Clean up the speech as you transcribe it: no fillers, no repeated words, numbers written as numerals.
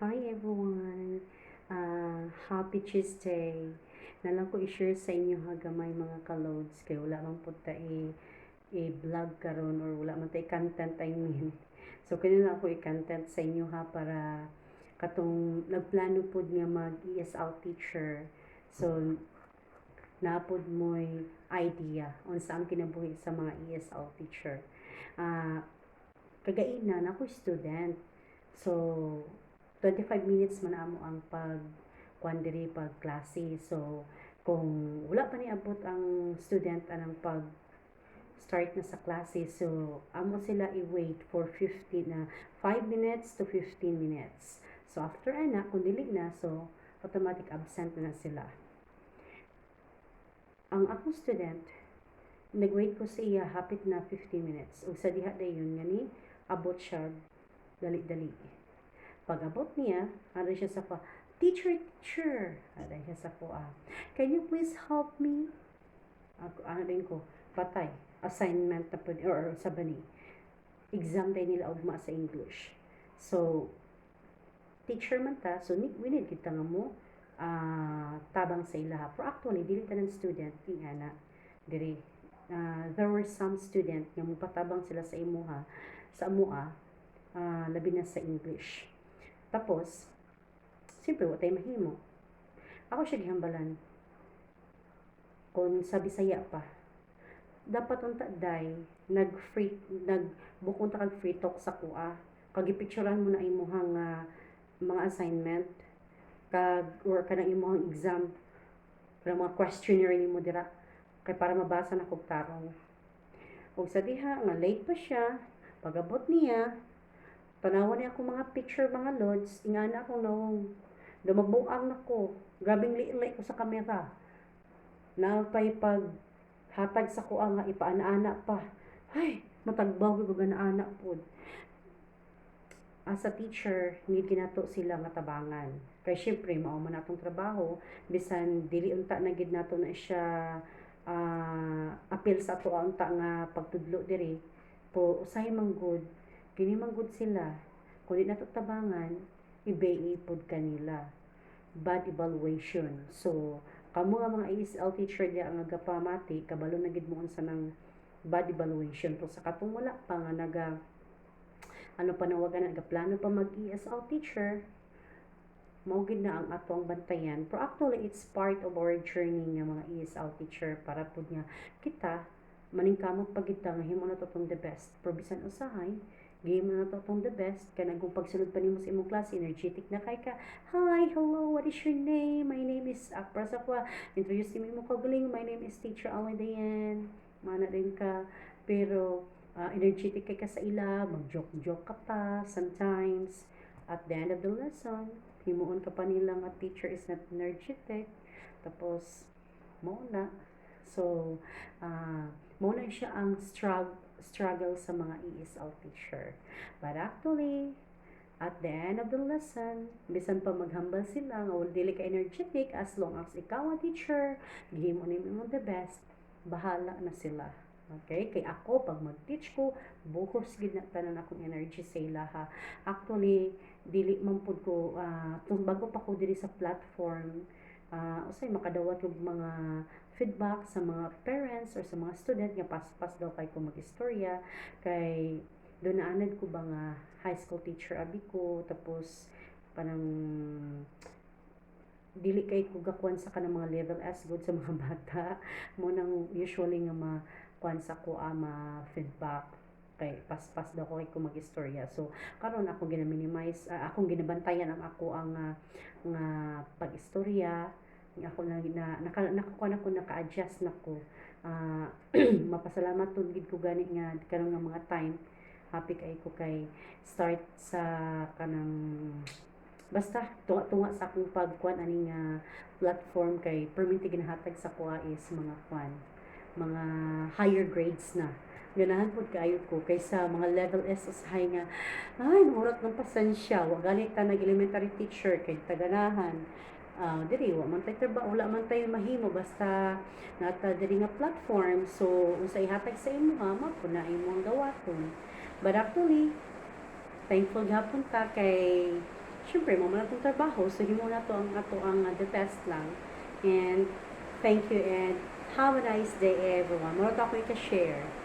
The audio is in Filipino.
Hi everyone! Happy Tuesday! Nalang ko i-share sa inyo hagamay mga ka-loads kay wala man po ta i-vlog karon or wala man ta i-content I mean. So kanina ako i-content sa inyo ha para katong nagplano pod nga mag ESL teacher. So napod mo'y idea on saan kinabuhi sa mga ESL teacher. Kagainan ako student. So 25 minutes man amo ang kuan diri pag klase. So kung wala pa ni abot ang student anang pag start na sa klase, so amo sila i-wait for 5 minutes to 15 minutes. So after ana kung dili na, so automatic absent na sila. Ang akong student, nag-wait ko sa iya hapit na 15 minutes. Ug sa diha dayon nga ni abot siya dali-dali. Pag-abot niya, ano siya sa ko, teacher, ano siya sa ko, can you please help me? Ano din ko, patay, assignment na po, or sa bani, exam tayo nila ugma sa English. So, teacher man ta, so we need kita nga mo, tabang sa ilaha. For actually, dili ta ng student, ingana, diri, there were some student nga mo patabang sila sa imuha, sa amua, labi na sa English. Tapos, siyempre, wala tayo mahimo. Ako siya gihambalan. Kung sa Bisaya pa. Dapat unta day, nagbukon ta kag free talk sa kuha. Kagipicturean mo na imuhang mga assignment. Or kanang imuhang exam. Kanang mga questionnaire nimo dira. Kay para mabasa na kog tarong. O sa diha, nga late pa siya. Pag-abot niya, tanawan niya ako mga picture, mga loads, ingana akong nawong. Dumagbuang na ko. Grabing liit ko sa kamera. Napay pag hatag sa ko nga ipaana-ana pa. Ay, matagbaw ko gana-ana po. As a teacher, need ginato sila nga tabangan. Kaya syempre, mao man atong trabaho, bisan dili unta na gid nato na siya appeal sa ato unta nga pagtudlo diri. Po usahay man good, kini man good sila. Kung di nato tabangan, ibay pod kanila. Bad evaluation. So, kamo nga mga ESL teacher dia ang nagapamati, kabalo na gid mo unsa nang bad evaluation. To sa katong wala pa nga ano panawagan nagaplano pa mag ESL teacher, mao gid na ang atong bantayan. Pero actually, it's part of our journey nga mga ESL teacher para pud nga kita maningkamot pag kita nga himo na to the best. Pero bisan usahay, game na to the best kanang kung pagsulod pa nimo sa imong klase energetic na kay ka. Hi, hello, what is your name? My name is Prasakwa. Introduce mo ko galing. My name is Teacher Alidayan. Mana din ka pero energetic kay ka sa ila, mag-joke ka pa sometimes. At the end of the lesson, himuon ka pa nila nga teacher is not energetic. Tapos mo na. So, mo na siya ang struggle sa mga ESL teacher. But actually, at the end of the lesson, bisan pa maghambal sila nga dili ka energetic, as long as ikaw ang teacher, gihimo nimo the best, bahala na sila. Okay? Kay ako, pag mag-teach ko, buhos gid na tanan akong energy sa ilaha. Actually, dili man pud ko, bago pa ko diri sa platform, usay makadawat og mga feedback sa mga parents or sa mga student nga pas daw kay ko mag-istorya kay doon naanad ko ba nga high school teacher abi ko tapos panang dili kay ko gakuan sa kanang mga level S good sa mga bata mo nang usually nga kuan sa ko ama feedback kay pas daw ko kay ko mag-istorya. So karon ako gina-minimize, akong ginabantayan ang ako ang nga pag-istorya. Ako nakakuan ako, naka-adjust na ko. Mapasalamat tun gid ko gani nga karon nga mga time happy kay ko kay start sa kanang basta tunga sa akong pagkuan ani nga platform kay permanent ginahatag sa kuha is mga higher grades na. Ganahan po kayo ko kaysa mga level S high nga ay murat ng pasensya wa galit ta nag elementary teacher kay taganahan diri wa man tay trabaho wala man tay mahimo basta nata diri nga platform so unsay hatag sa imo mao na imong gawaton. But actually thankful gapon ta kay syempre mo man atong trabaho, so himo na to ang ato ang the best lang. And thank you and have a nice day everyone. Mura ako i-share.